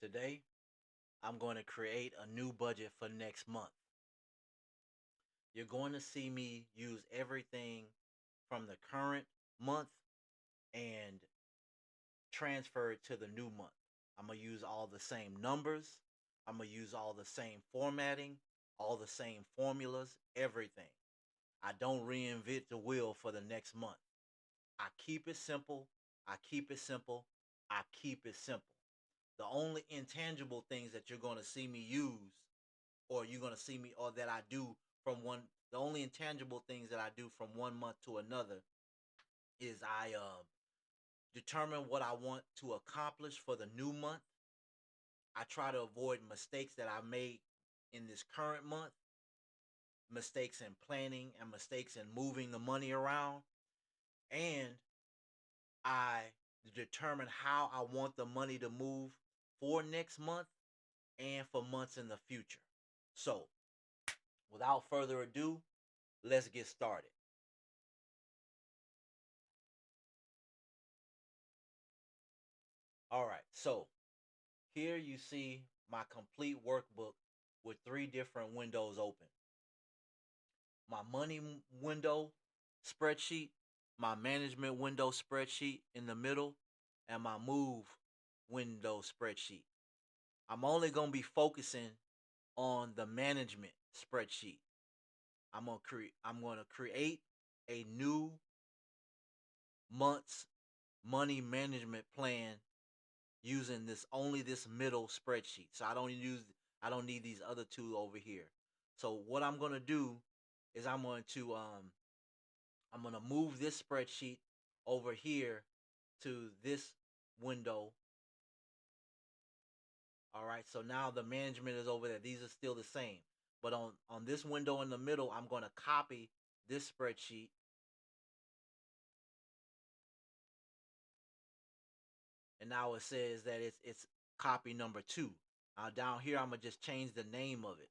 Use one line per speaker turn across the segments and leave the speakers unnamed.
Today, I'm going to create a new budget for next month. You're going to see me use everything from the current month and transfer it to the new month. I'm going to use all the same numbers. I'm going to use all the same formatting, all the same formulas, everything. I don't reinvent the wheel for the next month. I keep it simple. I keep it simple. I keep it simple. The only intangible things that you're going to see me use, or you're going to see me, or that I do from one, the only intangible things that I do from one month to another is I determine what I want to accomplish for the new month. I try to avoid mistakes that I made in this current month, mistakes in planning and mistakes in moving the money around. And I determine how I want the money to move for next month and for months in the future. So, without further ado, let's get started. All right, so here you see my complete workbook with three different windows open: my money window spreadsheet, my management window spreadsheet in the middle, and my move window spreadsheet. I'm only going to be focusing on the management spreadsheet. I'm going to create a new month's money management plan using this middle spreadsheet. So I don't need these other two over here. So what I'm going to do is I'm going to move this spreadsheet over here to this window. All right. So now the management is over there. These are still the same. But on this window in the middle, I'm going to copy this spreadsheet, and now it says that it's copy number 2. Down here, I'm gonna just change the name of it.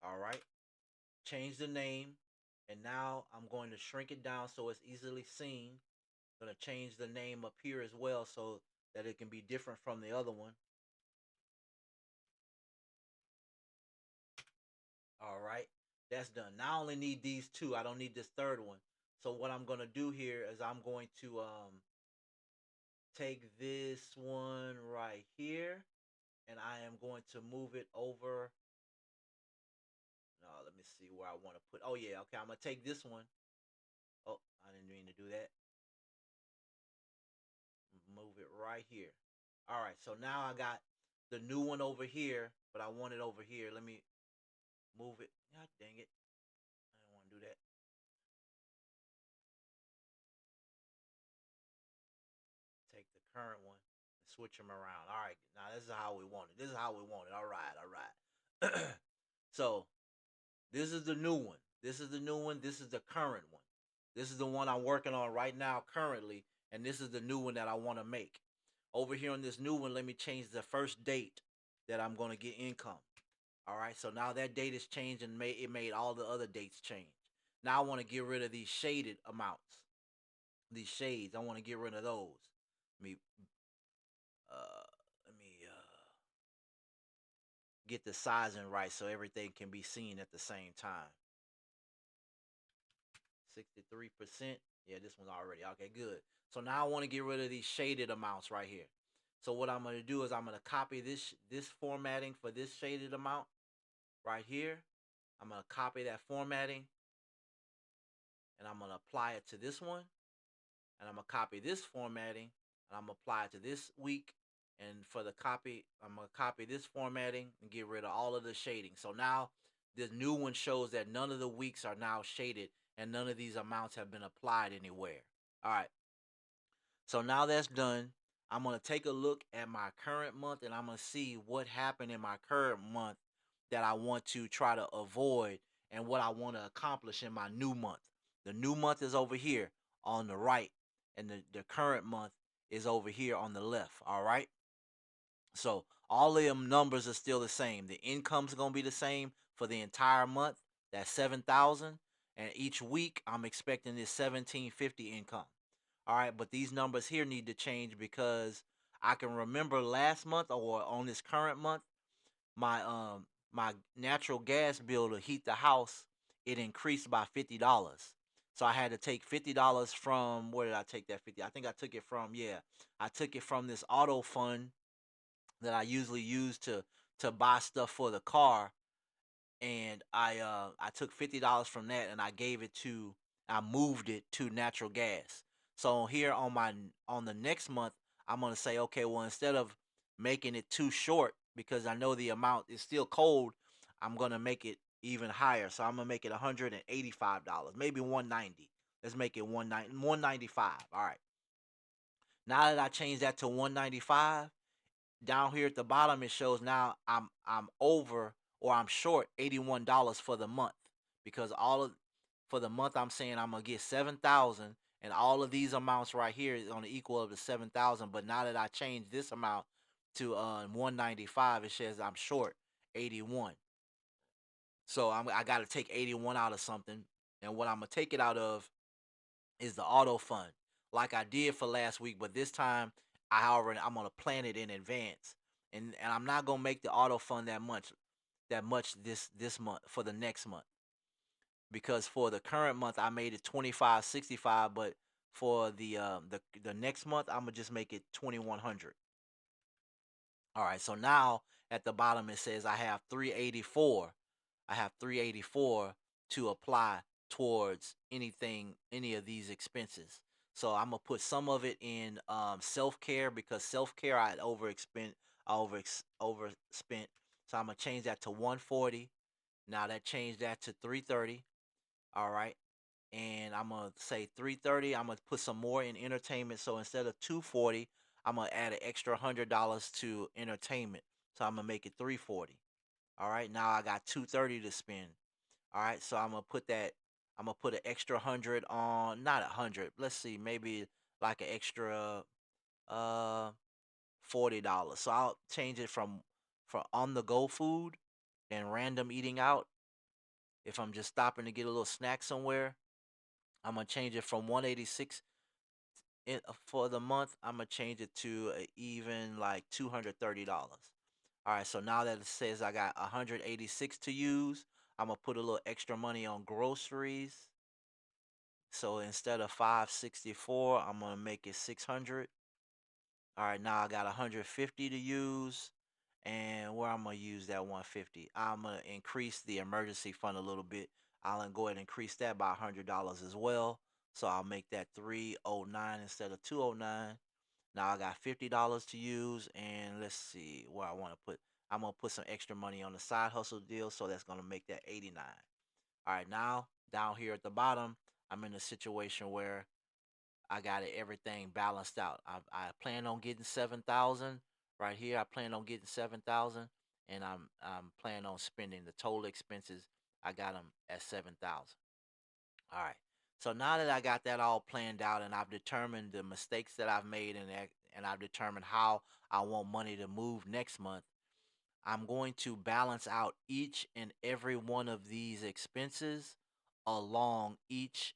All right, change the name, and now I'm going to shrink it down so it's easily seen. I'm gonna change the name up here as well so that it can be different from the other one. All right, that's done. Now I only need these two. I don't need this third one. So what I'm gonna do here is I'm going to take this one right here, and I am going to move it over. No, let me see where I want to put. Oh yeah, okay. I'm gonna take this one. Oh, I didn't mean to do that. Move it right here. All right. So now I got the new one over here, but I want it over here. Let me move it. God dang it! I didn't want to do that. Take the current one and switch them around. All right. Now this is how we want it. This is how we want it. All right. All right. So this is the new one. This is the new one. This is the current one. This is the one I'm working on right now currently, and this is the new one that I want to make. Over here on this new one, let me change the first date that I'm going to get income. All right, so now that date is changed and it made all the other dates change. Now I want to get rid of these shaded amounts, these shades. I want to get rid of those. Let me let me get the sizing right so everything can be seen at the same time. 63%. Yeah, this one's already okay. Good. So now I want to get rid of these shaded amounts right here. So what I'm going to do is I'm going to copy this formatting for this shaded amount right here. I'm going to copy that formatting, and I'm going to apply it to this one. And I'm going to copy this formatting, and I'm going to apply it to this week. And for the copy, I'm going to copy this formatting and get rid of all of the shading. So now this new one shows that none of the weeks are now shaded and none of these amounts have been applied anywhere. All right. So now that's done. I'm going to take a look at my current month, and I'm going to see what happened in my current month that I want to try to avoid and what I want to accomplish in my new month. The new month is over here on the right, and the current month is over here on the left. All right. So all of them numbers are still the same. The income's going to be the same for the entire month. That's 7,000, and each week I'm expecting this 1750 income. All right, but these numbers here need to change because I can remember last month or on this current month, my natural gas bill to heat the house, it increased by $50. So I had to take $50 from, where did I take that 50? I think I took it from, yeah, I took it from this auto fund that I usually use to buy stuff for the car, and I took $50 from that and I moved it to natural gas. So here on the next month, I'm gonna say, okay, well, instead of making it too short, because I know the amount is still cold, I'm gonna make it even higher. So I'm gonna make it $185, maybe 190. Let's make it 195. All right. Now that I changed that to 195, down here at the bottom it shows now I'm over, or I'm short $81 for the month, because all of for the month I'm saying I'm gonna get 7,000, and all of these amounts right here is gonna equal up to 7,000. But now that I changed this amount to 195, it says I'm short 81. So I got to take 81 out of something, and what I'm gonna take it out of is the auto fund, like I did for last week. But this time I'm gonna plan it in advance, and I'm not gonna make the auto fund that much this month for the next month, because for the current month I made it 2565, but for the next month I'm gonna just make it 2100. All right, so now at the bottom it says I have 384. I have 384 to apply towards any of these expenses. So I'm gonna put some of it in self care, because self care I overspent. So I'm gonna change that to 140. Now that changed that to 330. All right, and I'm gonna say 330. I'm gonna put some more in entertainment. So instead of 240, I'm gonna add an extra $100 to entertainment. So I'm gonna make it 340. All right, now I got 230 to spend. All right, so I'm gonna put that. I'm gonna put an extra 100 on, not 100. Let's see, maybe like an extra uh $40. So I'll change it from on the go food and random eating out. If I'm just stopping to get a little snack somewhere, I'm gonna change it from 186 for the month. I'm gonna change it to even like $230. All right, so now that it says I got 186 to use, I'm gonna put a little extra money on groceries. So instead of 564, I'm gonna make it 600. All right, now I got 150 to use, and where I'm gonna use that 150, I'm gonna increase the emergency fund a little bit. I'll go ahead and increase that by $100 as well. So I'll make that 309 instead of 209. Now I got $50 to use, and let's see where I want to put. I'm gonna put some extra money on the side hustle deal, so that's gonna make that 89. All right, now down here at the bottom, I'm in a situation where I got everything balanced out. I plan on getting 7,000 right here. I plan on getting 7,000, and I'm planning on spending the total expenses. I got them at 7,000. All right. So now that I got that all planned out, and I've determined the mistakes that I've made, and I've determined how I want money to move next month, I'm going to balance out each and every one of these expenses along each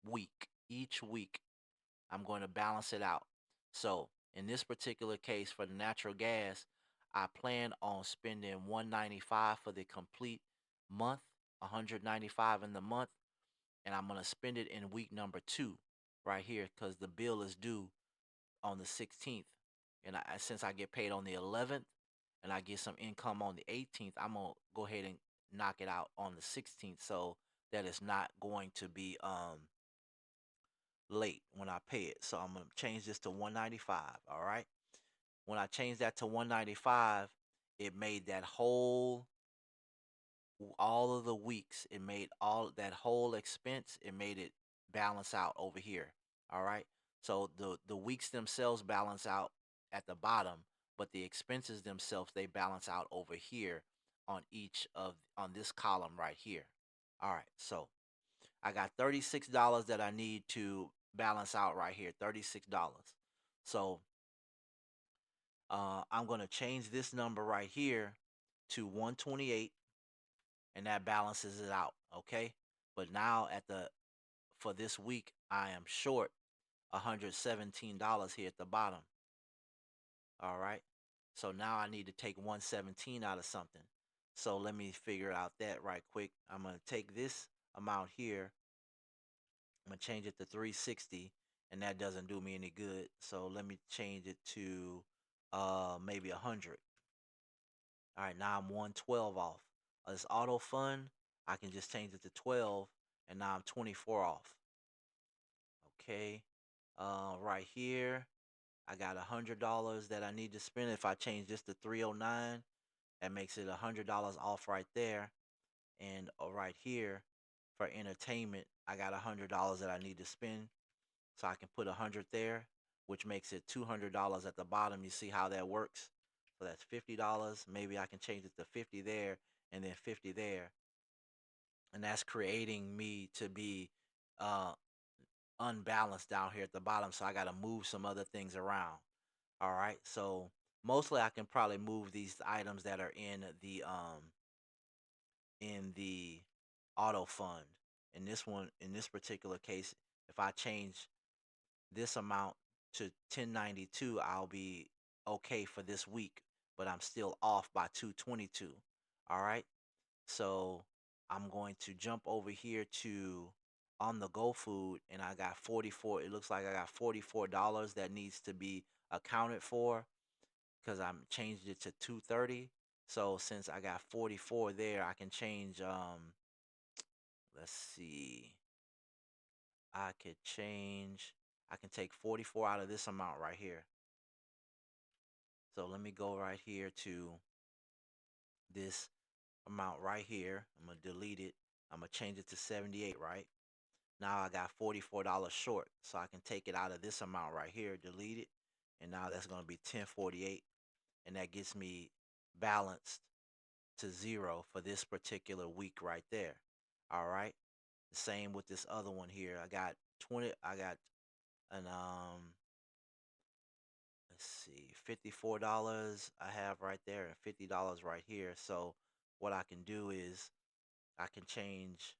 week. Each week, I'm going to balance it out. So, in this particular case for the natural gas, I plan on spending 195 for the complete month, 195 in the month, and I'm gonna spend it in week number 2 right here, because the bill is due on the 16th, and since I get paid on the 11th and I get some income on the 18th, I'm gonna go ahead and knock it out on the 16th, so that it's not going to be late when I pay it. So I'm gonna change this to 195. All right. When I changed that to 195, it made that whole all of the weeks. It made all that whole expense. It made it balance out over here. All right. So the weeks themselves balance out at the bottom, but the expenses themselves, they balance out over here on this column right here. All right. So I got $36 that I need to balance out right here. $36. So I'm gonna change this number right here to 128. and that balances it out. Okay, but now at the for this week, I am short $117 here at the bottom. All right. So now I need to take 117 out of something. So let me figure out that right quick. I'm going to take this amount here. I'm going to change it to 360, and that doesn't do me any good. So let me change it to maybe 100. All right, now I'm 112 off. This auto fund, I can just change it to 12, and now I'm 24 off. Okay. Right here, I got $100 that I need to spend. If I change this to 309, that makes it $100 off right there. And right here for entertainment, I got $100 that I need to spend. So I can put 100 there, which makes it $200 at the bottom. You see how that works? So that's $50. Maybe I can change it to 50 there and then 50 there. And that's creating me to be uh, unbalanced down here at the bottom. So I got to move some other things around. All right. So mostly I can probably move these items that are in the auto fund. In this one, in this particular case, if I change this amount to 1092, I'll be okay for this week, but I'm still off by 222. All right. So I'm going to jump over here to on the go food, and I got 44. It looks like I got $44 that needs to be accounted for because I'm changed it to 230. So since I got 44 there, I can change let's see. I could change I can take 44 out of this amount right here. So let me go right here to this amount right here. I'm gonna delete it. I'm gonna change it to 78, right? Now I got $44 short. So I can take it out of this amount right here, delete it, and now that's gonna be 1048. And that gets me balanced to zero for this particular week right there. All right. The same with this other one here. I got an let's see, $54 I have right there and $50 right here. So what I can do is I can change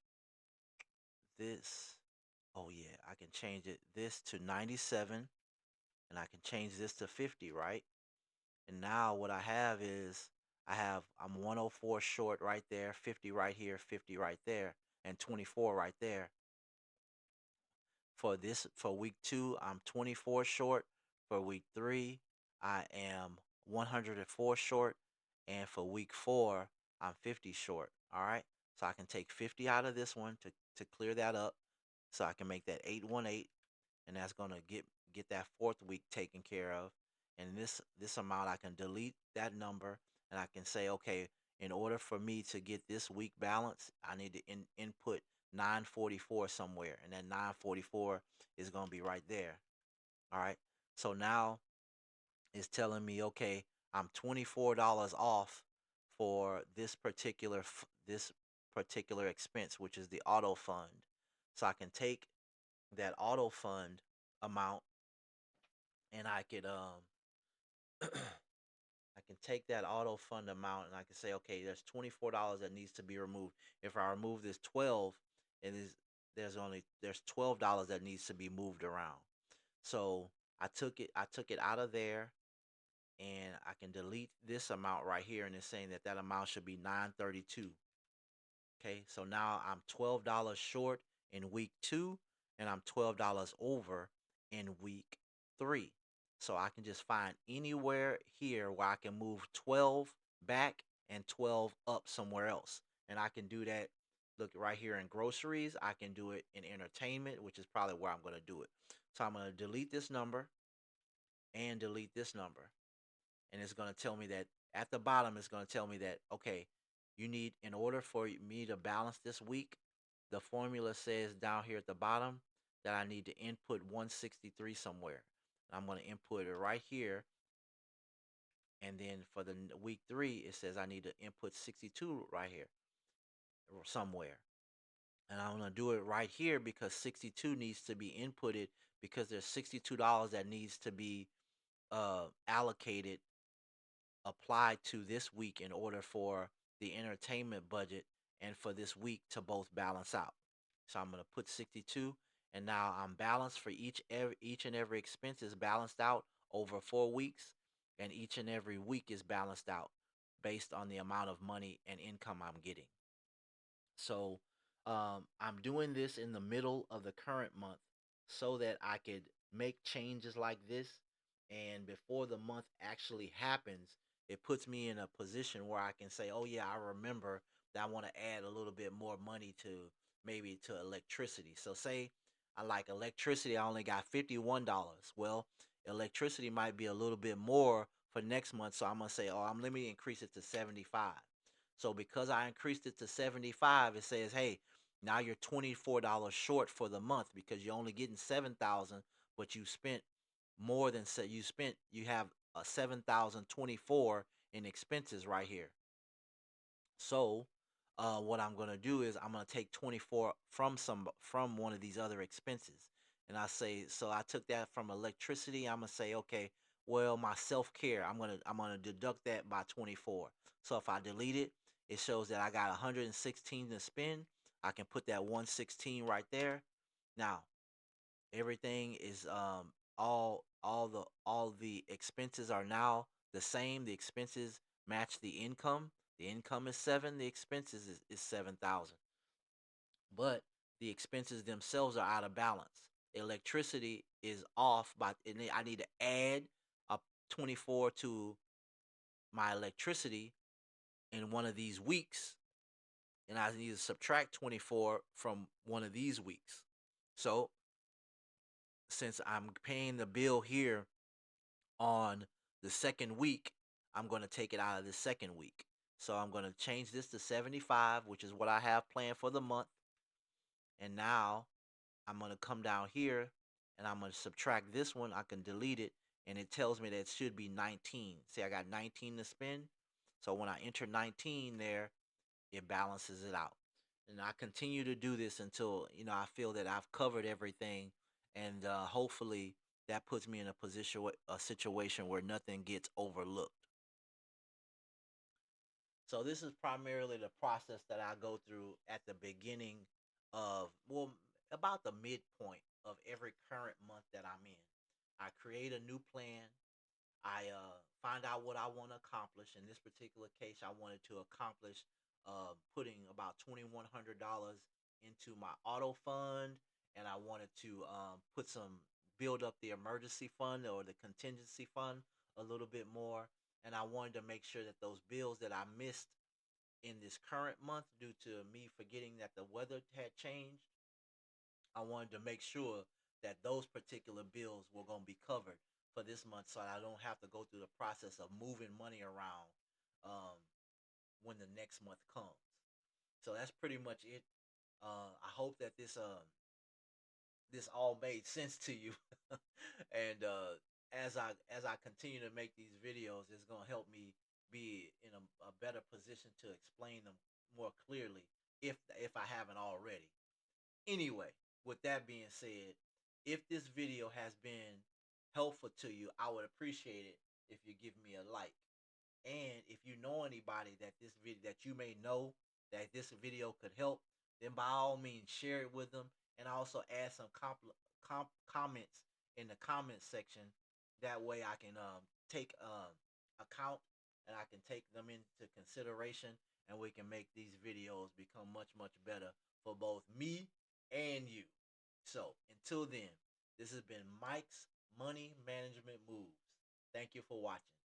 this. Oh yeah, I can change this to 97, and I can change this to 50, right? And now what I have is I'm 104 short right there, 50 right here, 50 right there, and 24 right there. For week 2, I'm 24 short. For week 3, I am 104 short, and for week 4, I'm 50 short. All right, so I can take 50 out of this one to clear that up, so I can make that 818, and that's gonna get that fourth week taken care of. And this amount, I can delete that number, and I can say, okay, in order for me to get this week balance, I need to input 944 somewhere, and that 944 is gonna be right there. All right. So now it's telling me, okay, I'm $24 off for this particular expense, which is the auto fund. So I can take that auto fund amount, and I could I can take that auto fund amount, and I can say, okay, there's $24 that needs to be removed. If I remove this 12, it is there's $12 that needs to be moved around. So I took it out of there, and I can delete this amount right here, and it's saying that that amount should be 932. Okay, so now I'm $12 short in week 2, and I'm $12 over in week 3. So I can just find anywhere here where I can move 12 back and 12 up somewhere else. And I can do that. Look right here in groceries. I can do it in entertainment, which is probably where I'm going to do it. So I'm going to delete this number and delete this number. And it's going to tell me that at the bottom, it's going to tell me that, okay, you need, in order for me to balance this week, the formula says down here at the bottom that I need to input 163 somewhere. I'm going to input it right here. And then for the week 3, it says I need to input 62 right here or somewhere. And I'm going to do it right here because 62 needs to be inputted because there's $62 that needs to be allocated, applied to this week in order for the entertainment budget and for this week to both balance out. So I'm gonna put 62, and now I'm balanced for each and every expense is balanced out over 4 weeks, and each and every week is balanced out based on the amount of money and income I'm getting. So I'm doing this in the middle of the current month so that I could make changes like this. And before the month actually happens, it puts me in a position where I can say, oh, yeah, I remember that I want to add a little bit more money to maybe to electricity. So, say I like electricity, I only got $51. Well, electricity might be a little bit more for next month. So, I'm going to say, oh, let me increase it to 75. So because I increased it to 75, it says, hey, now you're $24 short for the month because you're only getting 7,000, but you spent more than you have a 7,024 in expenses right here. So what I'm gonna do is I'm gonna take 24 from one of these other expenses, and I say so I took that from electricity. I'm gonna say okay, well my self care I'm gonna deduct that by 24. So if I delete it, it shows that I got 116 to spend. I can put that 116 right there. Now everything is all the expenses are now the same. The expenses match the income. The income is 7, the expenses is 7,000. But the expenses themselves are out of balance. Electricity is off by I need to add a 24 to my electricity in one of these weeks, and I need to subtract 24 from one of these weeks. So since I'm paying the bill here on the second week, I'm going to take it out of the second week. So I'm going to change this to 75, which is what I have planned for the month. And now I'm going to come down here and I'm going to subtract this one. I can delete it and it tells me that it should be 19. See, I got 19 to spend. So when I enter 19 there, it balances it out. And I continue to do this until I feel that I've covered everything, and hopefully that puts me in a situation where nothing gets overlooked. So this is primarily the process that I go through at the beginning of, well, about the midpoint of every current month that I'm in. I create a new plan. I find out what I want to accomplish. In this particular case, I wanted to accomplish putting about $2,100 into my auto fund, and I wanted to build up the emergency fund or the contingency fund a little bit more, and I wanted to make sure that those bills that I missed in this current month due to me forgetting that the weather had changed, I wanted to make sure that those particular bills were going to be covered for this month so I don't have to go through the process of moving money around um, when the next month comes. So that's pretty much it. I hope that this all made sense to you, and as I continue to make these videos, it's gonna help me be in a better position to explain them more clearly if I haven't already. Anyway, with that being said, if this video has been helpful to you, I would appreciate it if you give me a like. And if you know anybody that you may know that this video could help, then by all means share it with them, and also add some comments in the comment section. That way, I can take account and I can take them into consideration, and we can make these videos become much better for both me and you. So until then, this has been Mike's Money Management Moves. Thank you for watching.